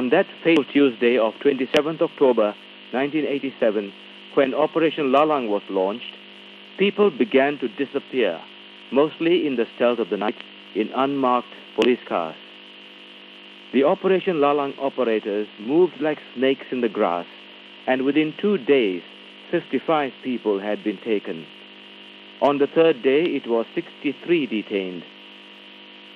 On that fateful Tuesday of 27th October 1987, when Operation Lalang was launched, people began to disappear, mostly in the stealth of the night, in unmarked police cars. The Operation Lalang operators moved like snakes in the grass, and within 2 days, 55 people had been taken. On the third day, it was 63 detained.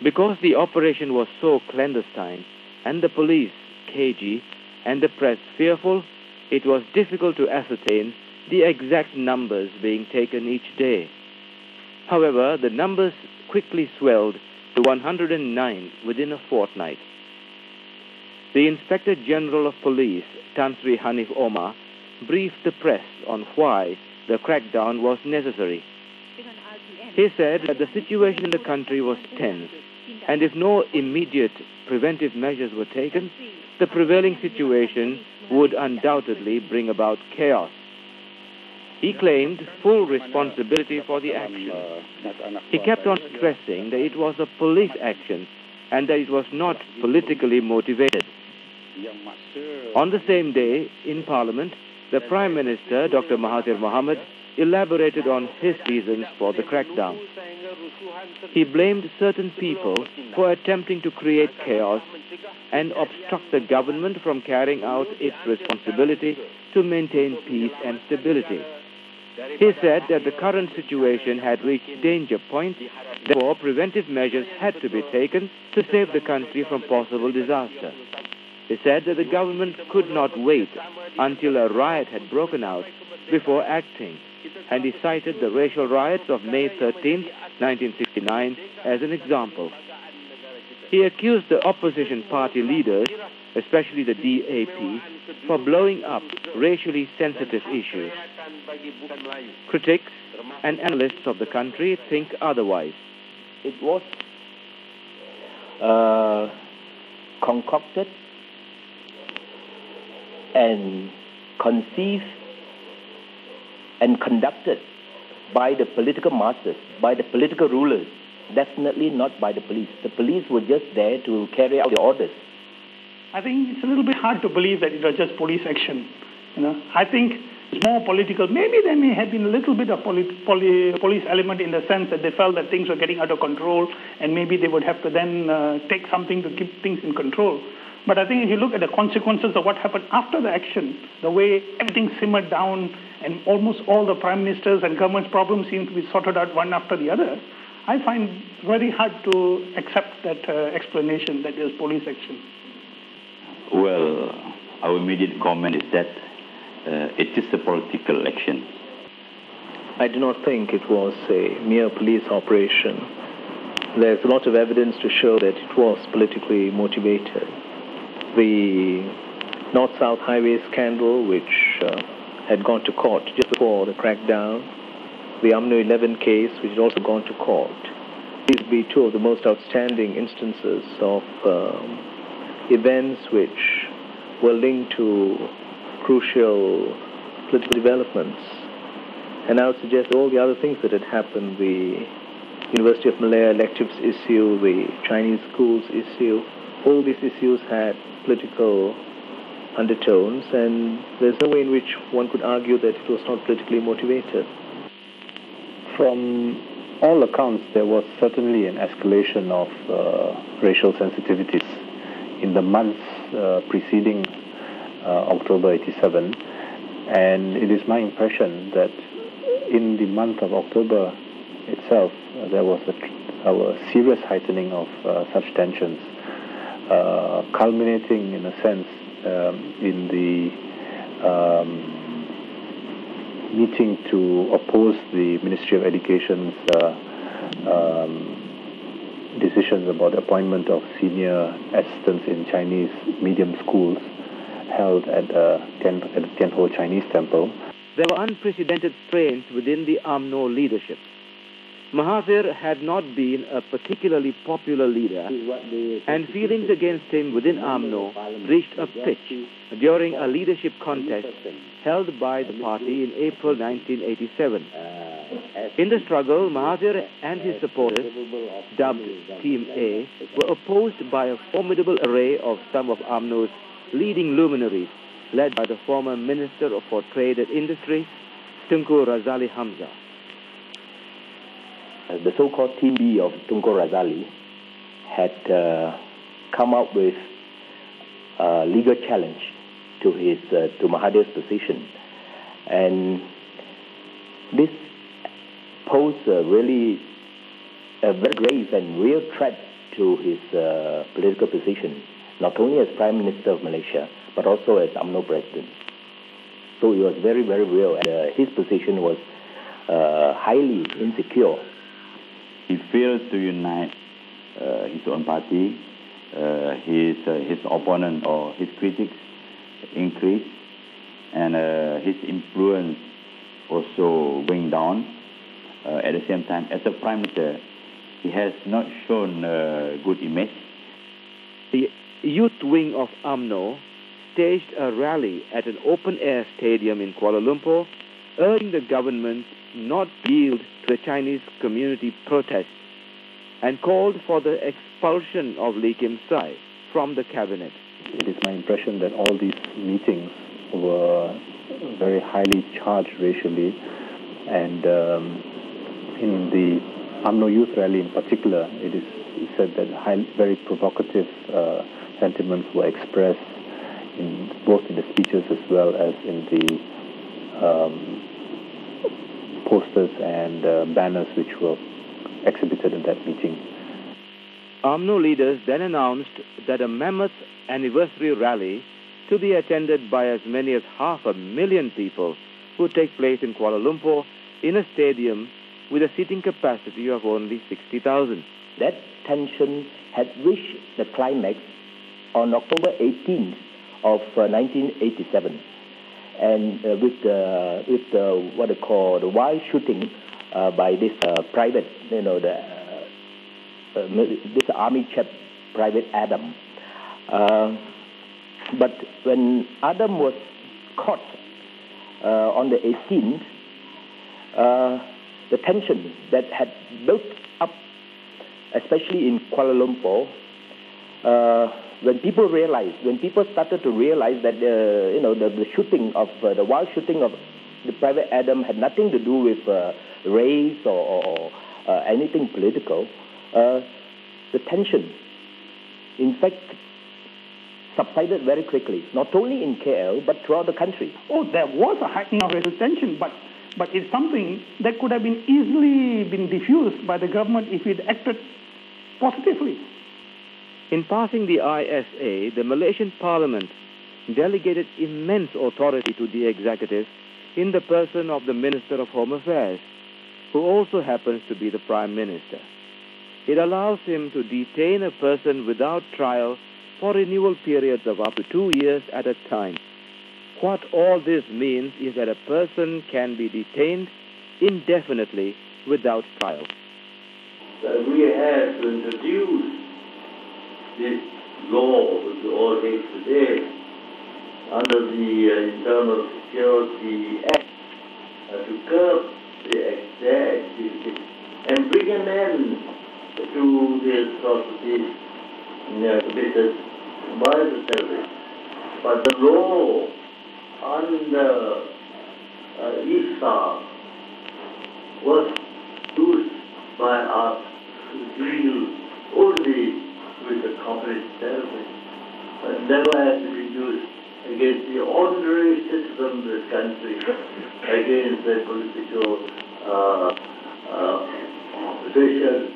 Because the operation was so clandestine, and the police, KG, and the press fearful, it was difficult to ascertain the exact numbers being taken each day. However, the numbers quickly swelled to 109 within a fortnight. The Inspector General of Police, Tan Sri Hanif Omar, briefed the press on why the crackdown was necessary. He said that the situation in the country was tense, and if no immediate preventive measures were taken, the prevailing situation would undoubtedly bring about chaos. He claimed full responsibility for the action. He kept on stressing that it was a police action and that it was not politically motivated. On the same day, in Parliament, the Prime Minister, Dr. Mahathir Mohamad, elaborated on his reasons for the crackdown. He blamed certain people for attempting to create chaos and obstruct the government from carrying out its responsibility to maintain peace and stability. He said that the current situation had reached danger point, therefore preventive measures had to be taken to save the country from possible disaster. He said that the government could not wait until a riot had broken out before acting, and he cited the racial riots of May 13, 1969, as an example. He accused the opposition party leaders, especially the DAP, for blowing up racially sensitive issues. Critics and analysts of the country think otherwise. It was concocted and conceived and conducted by the political masters, by the political rulers, definitely not by the police. The police were just there to carry out the orders. I think it's a little bit hard to believe that it was just police action. I think it's more political. Maybe there may have been a little bit of police element in the sense that they felt that things were getting out of control, and maybe they would have to then take something to keep things in control. But I think if you look at the consequences of what happened after the action, the way everything simmered down and almost all the prime ministers and government's problems seem to be sorted out one after the other, I find very hard to accept that explanation that there's police action. Well, our immediate comment is that it is a political action. I do not think it was a mere police operation. There's a lot of evidence to show that it was politically motivated. The North-South Highway scandal, which had gone to court just before the crackdown, the UMNO 11 case, which had also gone to court. These would be two of the most outstanding instances of events which were linked to crucial political developments. And I would suggest all the other things that had happened, the University of Malaya electives issue, the Chinese schools issue, all these issues had political undertones, and there's no way in which one could argue that it was not politically motivated. From all accounts, there was certainly an escalation of racial sensitivities in the months preceding October 87, and it is my impression that in the month of October itself, there was a serious heightening of such tensions, culminating in a sense in the meeting to oppose the Ministry of Education's decisions about the appointment of senior assistants in Chinese medium schools held at the Tianho Chinese Temple. There were unprecedented strains within the UMNO leadership. Mahathir had not been a particularly popular leader, and feelings against him within UMNO reached a pitch during a leadership contest held by the party in April 1987. In the struggle, Mahathir and his supporters, dubbed Team A, were opposed by a formidable array of some of UMNO's leading luminaries, led by the former Minister for Trade and Industry, Tunku Razali Hamza. The so-called Team B of Tunku Razali had come up with a legal challenge to Mahathir's position, and this posed a very grave and real threat to his political position, not only as Prime Minister of Malaysia, but also as UMNO President. So it was very, very real, and his position was highly insecure. He failed to unite his own party. His opponent or his critics increased, and his influence also going down. At the same time, as a Prime Minister, he has not shown a good image. The youth wing of UMNO staged a rally at an open-air stadium in Kuala Lumpur, urging the government not to yield to the Chinese community protests, and called for the expulsion of Lee Kim Sai from the cabinet. It is my impression that all these meetings were very highly charged racially, and in the UMNO Youth Rally in particular, it is said that very provocative sentiments were expressed both in the speeches as well as in the posters and banners which were exhibited in that meeting. UMNO leaders then announced that a mammoth anniversary rally to be attended by as many as 500,000 people would take place in Kuala Lumpur in a stadium with a seating capacity of only 60,000. That tension had reached the climax on October 18th of 1987, and with the what they call the wild shooting by this private, this army chap, Private Adam. But when Adam was caught on the 18th, the tension that had built up, especially in Kuala Lumpur, when people started to realize that the shooting of the wild shooting of the Private Adam had nothing to do with race or anything political, the tension, in fact, subsided very quickly, not only in KL but throughout the country. Oh, there was a heightening of racial tension, but it's something that could have been easily been diffused by the government if it acted positively. In passing the ISA, the Malaysian Parliament delegated immense authority to the executive in the person of the Minister of Home Affairs, who also happens to be the Prime Minister. It allows him to detain a person without trial for renewal periods of up to 2 years at a time. What all this means is that a person can be detained indefinitely without trial. We have to introduce this law which we all hate today under the Internal Security Act to curb their activities and bring an end to the atrocities committed by the terrorists. But the law under ISA was used by us to deal only with the communist terrorists, but never has to be used against the ordinary citizens of this country, against the political demonstration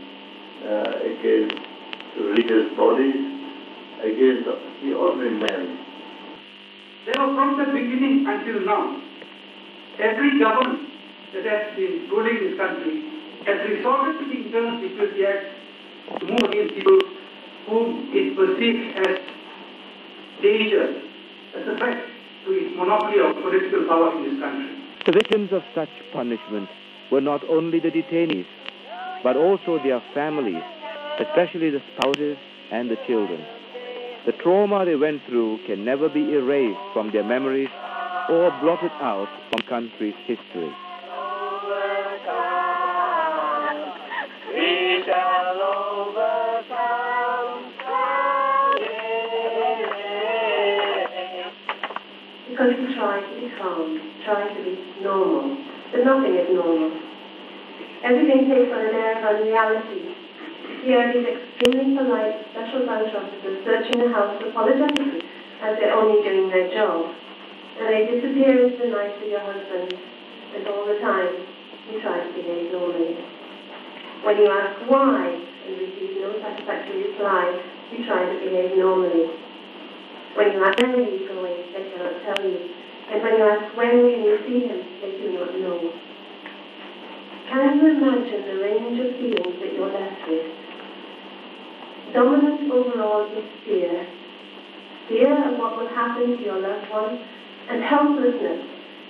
against religious bodies, against the ordinary man. Therefore, from the beginning until now, every government that has been ruling this country has resorted to the Internal Security Act to move against people whom it perceives as danger, as a threat to its monopoly of political power in this country. The victims of such punishment were not only the detainees, but also their families, especially the spouses and the children. The trauma they went through can never be erased from their memories or blotted out from the country's history. We shall overcome. Because we try to be calm, try to be normal, but nothing is normal. Everything takes on an air of unreality. Here, these extremely polite special branch officers searching the house apologetically as they're only doing their job. And they disappear into the night with your husband, and all the time, you try to behave normally. When you ask why and receive no satisfactory reply, you try to behave normally. When you ask where he is going, they cannot tell you. And when you ask when can you see him, they do not know. Can you imagine the range of feelings that you're left with? Dominant overall is fear. Fear of what will happen to your loved one, and helplessness,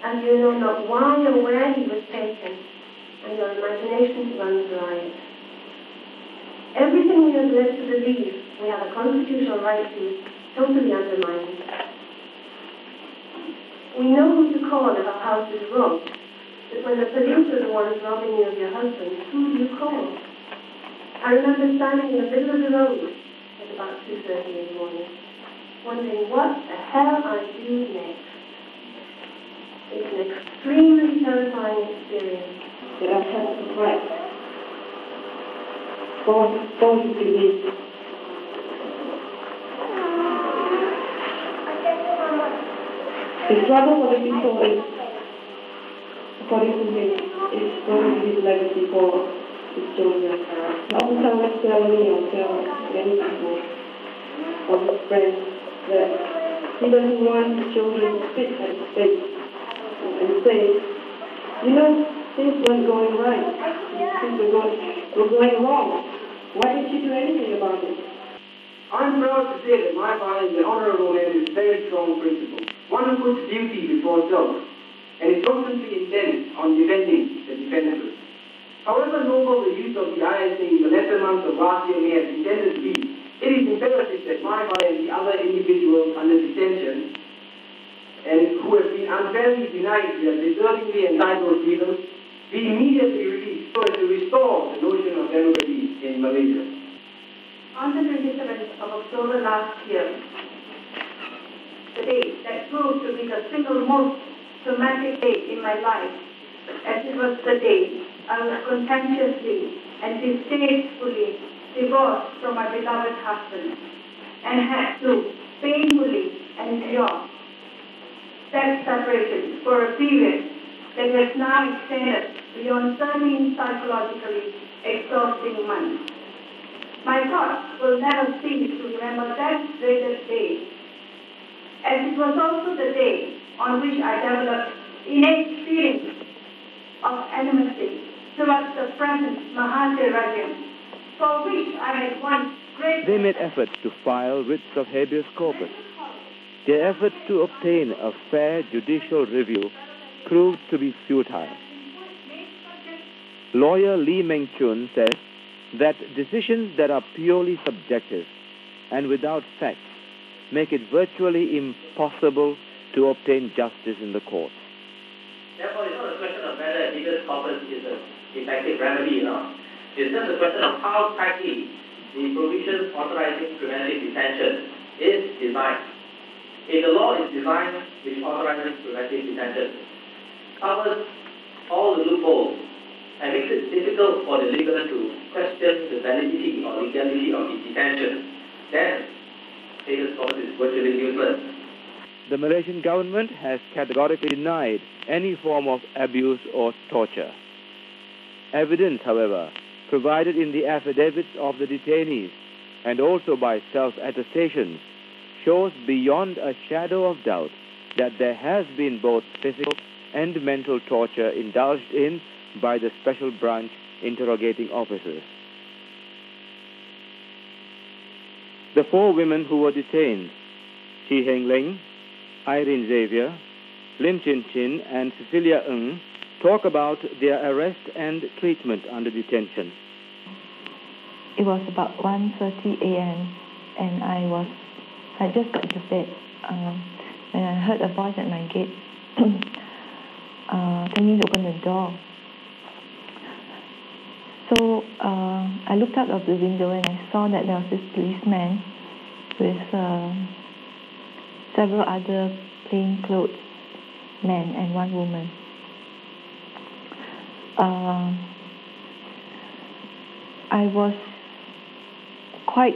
as you know not why or where he was taken, and your imagination runs riot. Everything we are led to believe we have a constitutional right to is totally undermined. We know who to call if our house is robbed, but when the police are the ones robbing you of your husband, who do you call? I remember standing in the middle of the road at about 2:30 in the morning, wondering what the hell I do next. It's an extremely terrifying experience. That I've had to fight for his belief. The struggle for the people is, according to him, is going to be his legacy for his children. He often tell me or tell many people or his friends that he doesn't want his children to sit at his face and say, you know, things weren't going right. Things were going wrong. Why didn't you do anything about it? I'm proud to say that my father is an honorable man with very strong principles. One who puts duty before self, and is constantly intent on defending the defenseless. However noble the use of the ISA in the latter months of last year may have intended to be, it is imperative that my father and the other individuals under detention, and who have been unfairly denied their deservingly entitled freedoms, be immediately released so as to restore the notion of democracy in Malaysia. On the 27th of October last year, the day that proved to be the single most traumatic day in my life, as it was the day I was contemptuously and distastefully divorced from my beloved husband and had to painfully endure that separation for a period that has now extended beyond 13 psychologically exhausting months. My thoughts will never cease to remember that dreaded day, as it was also the day on which I developed innate feelings of enmity towards the present Mahathir regime, for which I had once great... They made efforts to file writs of habeas corpus. Their efforts to obtain a fair judicial review proved to be futile. Lawyer Lim Chin Chin says that decisions that are purely subjective and without facts make it virtually impossible to obtain justice in the courts. Therefore, it's not a question of whether habeas corpus is an effective remedy or not. It's just a question of how tightly the provisions authorizing preventive detention is designed. If the law is designed which authorizes preventive detention, covers all the loopholes, and makes it difficult for the litigant to question the validity or legality of his detention, then habeas corpus is virtually useless. The Malaysian government has categorically denied any form of abuse or torture. Evidence, however, provided in the affidavits of the detainees and also by self-attestations shows beyond a shadow of doubt that there has been both physical and mental torture indulged in by the special branch interrogating officers. The 4 women who were detained, Chi-Heng Ling, Irene Xavier, Lim Chin Chin, and Cecelia Ng, talk about their arrest and treatment under detention. It was about 1:30 a.m. and I just got to bed when I heard a voice at my gate telling me to open the door. So I looked out of the window and I saw that there was this policeman with several other plainclothes men and 1 woman. I was quite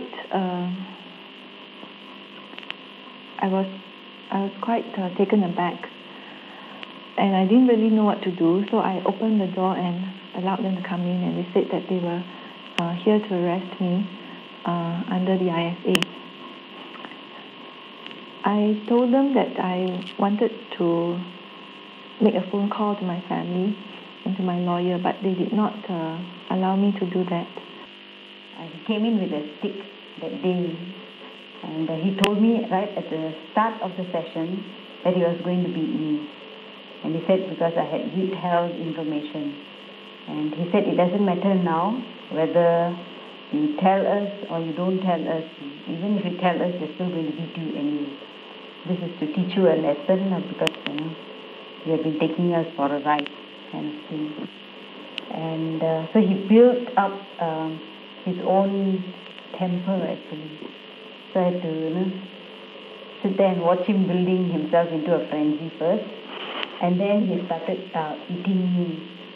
taken aback, and I didn't really know what to do. So I opened the door and allowed them to come in, and they said that they were here to arrest me under the ISA. I told them that I wanted to make a phone call to my family and to my lawyer, but they did not allow me to do that. He came in with a stick that day, and he told me right at the start of the session that he was going to beat me. And he said because I had withheld information. And he said it doesn't matter now whether you tell us or you don't tell us. Even if you tell us, they're still going to beat you anyway. This is to teach you a lesson, because you have been taking us for a ride, kind of thing. And so he built up his own temper, actually. So I had to sit there and watch him building himself into a frenzy first. And then he started eating me.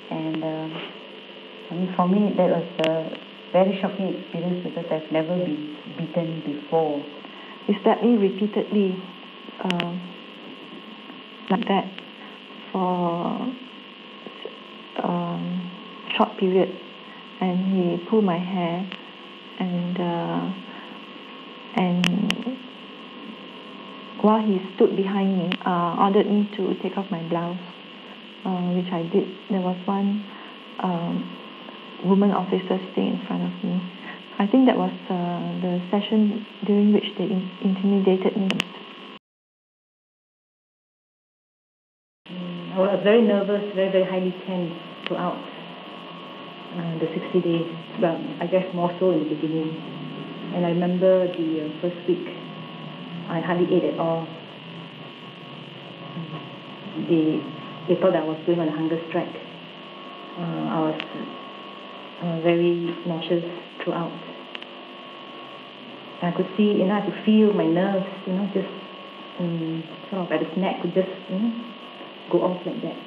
And for me, that was a very shocking experience because I've never been beaten before. He slapped me repeatedly like that for short period, and he pulled my hair and while he stood behind me, ordered me to take off my blouse, which I did. There was 1 woman officer sitting in front of me. I think that was the session during which they intimidated me. I was very nervous, very, very highly tense throughout the 60 days. Well, I guess more so in the beginning. And I remember the first week, I hardly ate at all. They thought I was going on a hunger strike. I was very nauseous throughout. I could see, I could feel my nerves, just sort of at the neck would just, go off like that.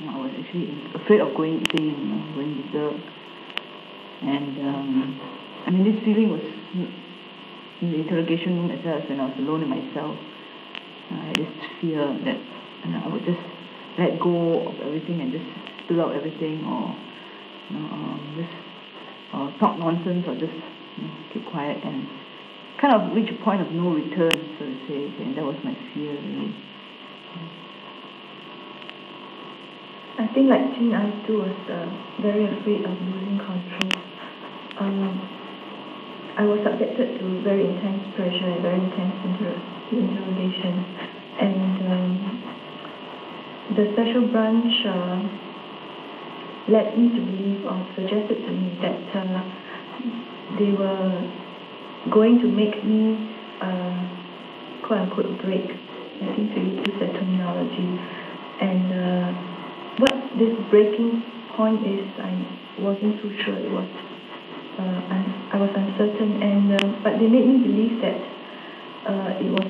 I was actually afraid of going insane, going berserk. And this feeling was in the interrogation room as well as when I was alone in my cell. I had this fear that I would just let go of everything and just spill out everything, or just talk nonsense, or just keep quiet and kind of reach a point of no return, so to say. And that was my fear, really. I think like Chin, I too was very afraid of losing control. I was subjected to very intense pressure and very intense interrogation. And the special branch led me to believe, or suggested to me, that they were going to make me quote-unquote break. I think to use that terminology. And what this breaking point is, I wasn't too sure. It was I was uncertain, and but they made me believe that it was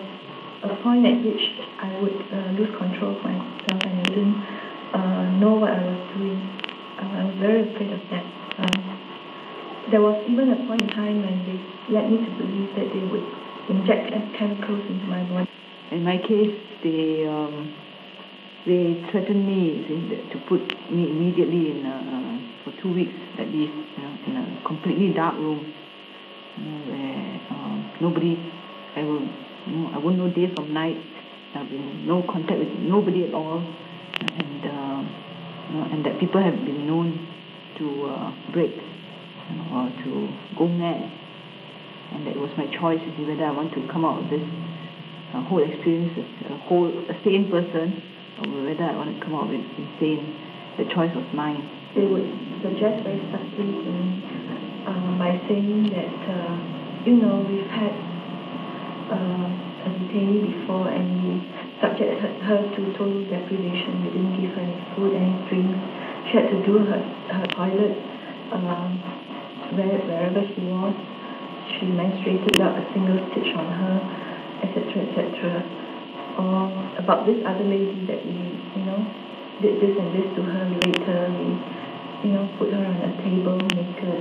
a point at which I would lose control of myself and I wouldn't know what I was doing. I was very afraid of that. There was even a point in time when they led me to believe that they would inject chemicals into my body. In my case, they threatened me to put me immediately in for 2 weeks at least, in a completely dark room, where nobody, I won't know day from night. I've been no contact with nobody at all, and that people have been known to break or to go mad, and that it was my choice to see whether I want to come out of this whole experience as a sane person, or whether I want to come out of it insane. The choice was mine. They would suggest very subtly to me by saying that we've had a detainee before, and we subjected her to total deprivation. We didn't give her any food, any drinks. She had to do her toilet wherever she was. She menstruated without a single stitch on her, etc., etc. Or about this other lady that we, did this and this to her, we raped her, we, put her on a table,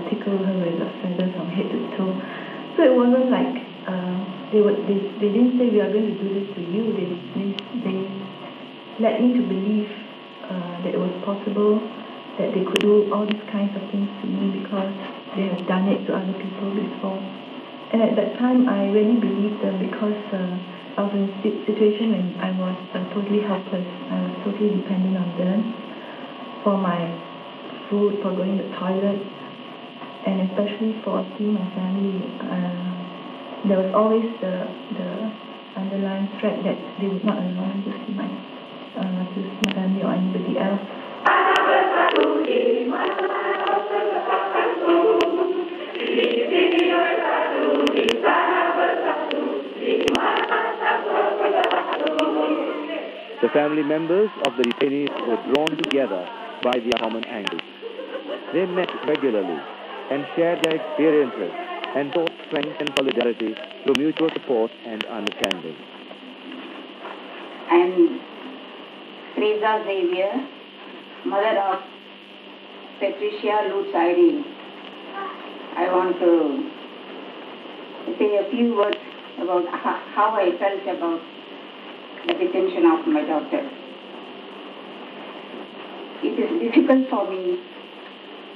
tickle her with a feather from head to toe. So it wasn't like they didn't say we are going to do this to you. They led me to believe that it was possible that they could do all these kinds of things to me because they have done it to other people before. And at that time, I really believed them because I was in a situation when I was totally helpless. I was totally dependent on them for my food, for going to the toilet, and especially for seeing my family. There was always the underlying threat that they would not allow me to see my family or anybody else. The family members of the detainees were drawn together by their common angles. They met regularly and shared their experiences and taught strength and solidarity through mutual support and understanding. I am Liza Xavier, mother of Patricia Lutz Irene. I want to say a few words about how I felt about the detention of my daughter. It is difficult for me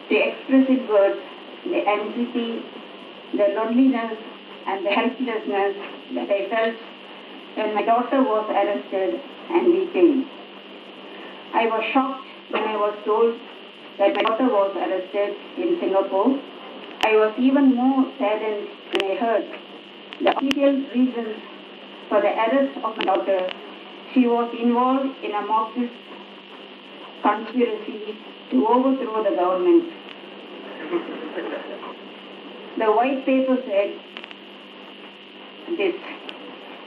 to express in words the anxiety, the loneliness, and the helplessness that I felt when my daughter was arrested and detained. I was shocked when I was told that my daughter was arrested in Singapore. I was even more saddened when I heard the official reasons for the arrest of my daughter. She was involved in a Marxist conspiracy to overthrow the government. The white paper said this: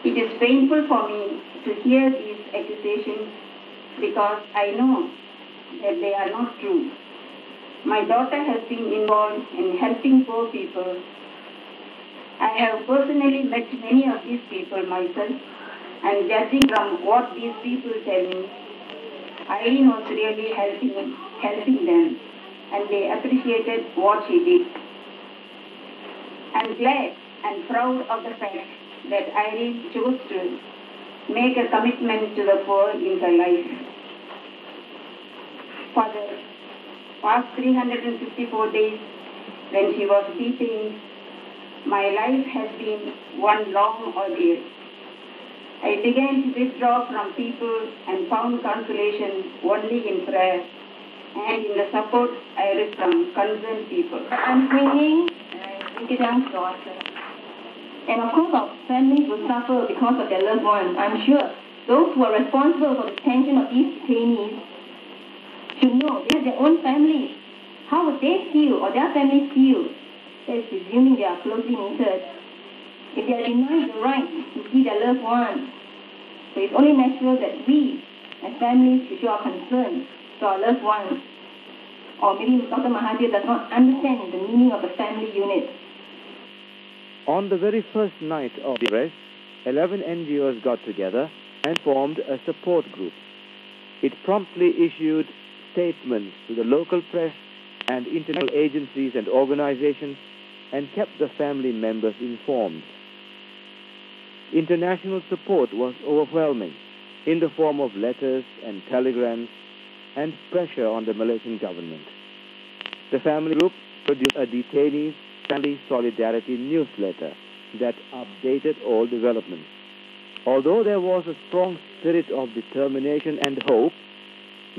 "It is painful for me to hear these accusations because I know that they are not true. My daughter has been involved in helping poor people. I have personally met many of these people myself, and judging from what these people tell me, Irene was really helping them, and they appreciated what she did. I'm glad and proud of the fact that Irene chose to make a commitment to the poor in her life. For the past 354 days when she was detained, my life has been one long ordeal. I began to withdraw from people and found consolation only in prayer and in the support I received from concerned people. I'm clinging Young's daughter. And of course our families will suffer because of their loved ones. I'm sure those who are responsible for the detention of these detainees should know they have their own families. How would they feel or their families feel? That is presuming they are closely knitted. If they are denied the right to see their loved ones. So it's only natural that we as families should show our concern to our loved ones. Or maybe Dr. Mahathir does not understand the meaning of a family unit. On the very first night of the arrest, 11 NGOs got together and formed a support group. It promptly issued statements to the local press and international agencies and organizations and kept the family members informed. International support was overwhelming in the form of letters and telegrams and pressure on the Malaysian government. The family group produced a detainees' family solidarity newsletter that updated all developments. Although there was a strong spirit of determination and hope,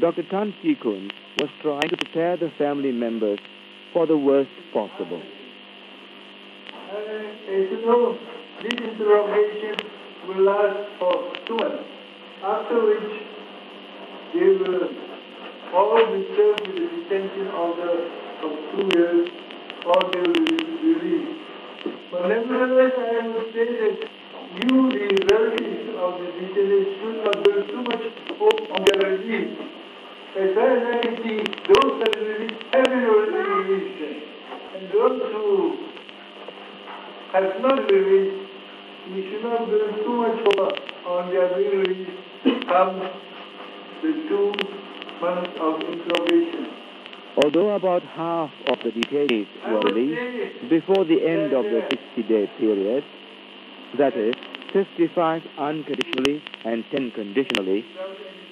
Dr. Tan Chi Kun was trying to prepare the family members for the worst possible. As you know, this interrogation will last for 2 months, after which they will all be served with the detention order of 2 years, or they will be released. But nevertheless, I would say that you, the relatives of the detainees, should not build too much hope on their release. As far as I can see, those that are released have been already released. And those who have not been released, we should not build too much hope on their being released come the 2 months of interrogation. Although about half of the detainees were released before the end of the 60-day period, that is, 55 unconditionally and 10 conditionally,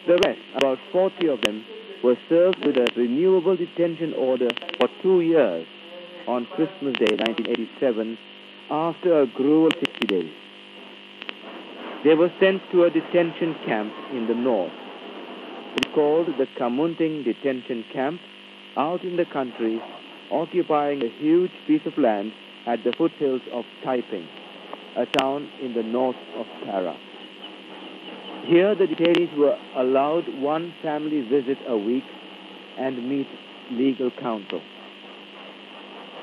the rest, about 40 of them, were served with a renewable detention order for 2 years on Christmas Day 1987 after a grueling 60 days. They were sent to a detention camp in the north. It is called the Kamunting Detention Camp, out in the country, occupying a huge piece of land at the foothills of Taiping, a town in the north of Para. Here the detainees were allowed 1 family visit a week and meet legal counsel.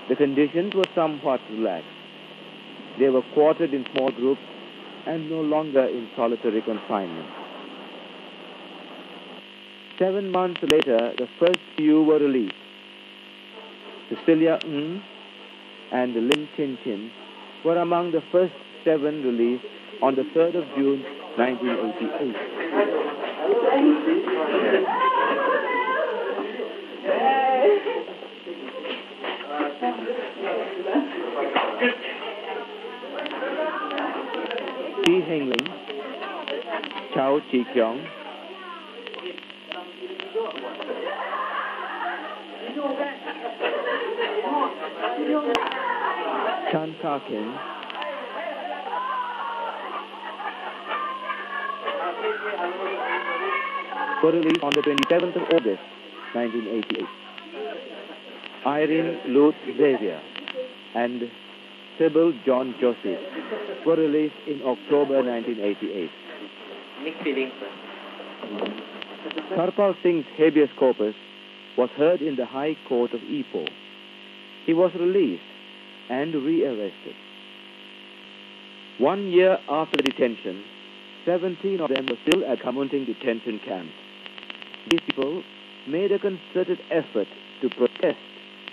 The conditions were somewhat relaxed. They were quartered in small groups and no longer in solitary confinement. 7 months later, the first few were released. Cecelia Ng and Lim Chin Chin were among the first 7 released on the 3rd of June, 1988. Chi Heng Ling, Chao Chi Kyong, Chan Ka Kin, were released on the 27th of August, 1988. Irene Liza Xavier and Sybil John Joseph were released in October 1988. Mixed feelings. Karpal Singh's habeas corpus was heard in the High Court of Ipoh. He was released and re-arrested. 1 year after the detention, 17 of them were still at Kamunting detention camp. These people made a concerted effort to protest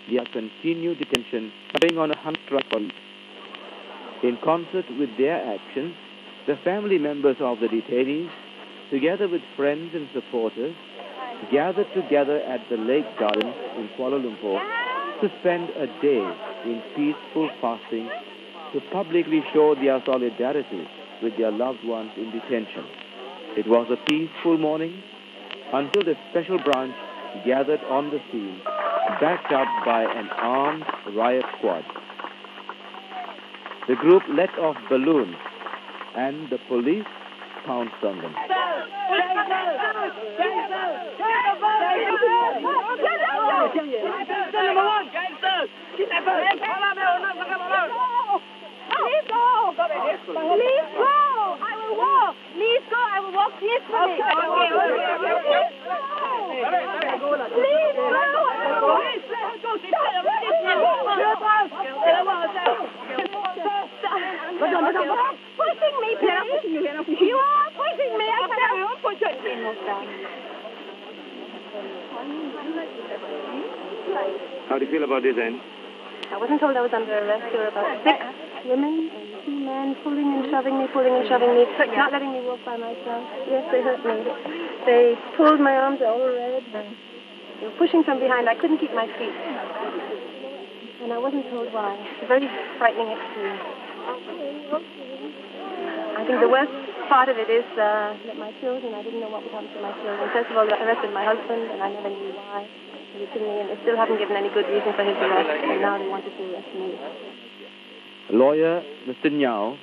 their continued detention, going on a hunt strike for it. In concert with their actions, the family members of the detainees, together with friends and supporters, gathered together at the Lake Gardens in Kuala Lumpur to spend a day in peaceful fasting to publicly show their solidarity with their loved ones in detention. It was a peaceful morning until the special branch gathered on the scene, backed up by an armed riot squad. The group let off balloons and the police pounced on them. Please go! Please go! I will walk! Please go! I will walk peacefully! Please go! Pushing me, please! You are pushing me! How do you feel about this, Anne? I wasn't told I was under arrest. There were about 6 women and 2 men pulling and shoving me, not letting me walk by myself. Yes, they hurt me. They pulled my arms, they all were red. They were pushing from behind. I couldn't keep my feet. And I wasn't told why. It's a very frightening experience. I think the worst part of it is that my children, I didn't know what would happen to my children. First of all, they arrested my husband, and I never knew why. to me, and they still haven't given any good reason for his arrest, and now they wanted to arrest me. Lawyer Mr. Nyao,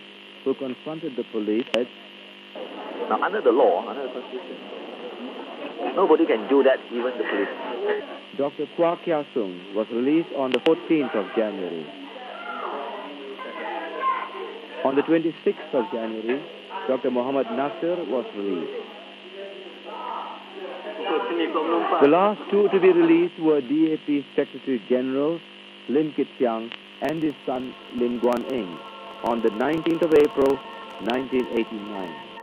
who confronted the police, said, now, under the law, under the Constitution, nobody can do that, even the police. Dr. Kwa Kia Sung was released on the 14th of January. On the 26th of January, Dr. Muhammad Nasir was released. The last two to be released were DAP Secretary General Lim Chin Chin and his son Lim Guan Eng on the 19th of April, 1989.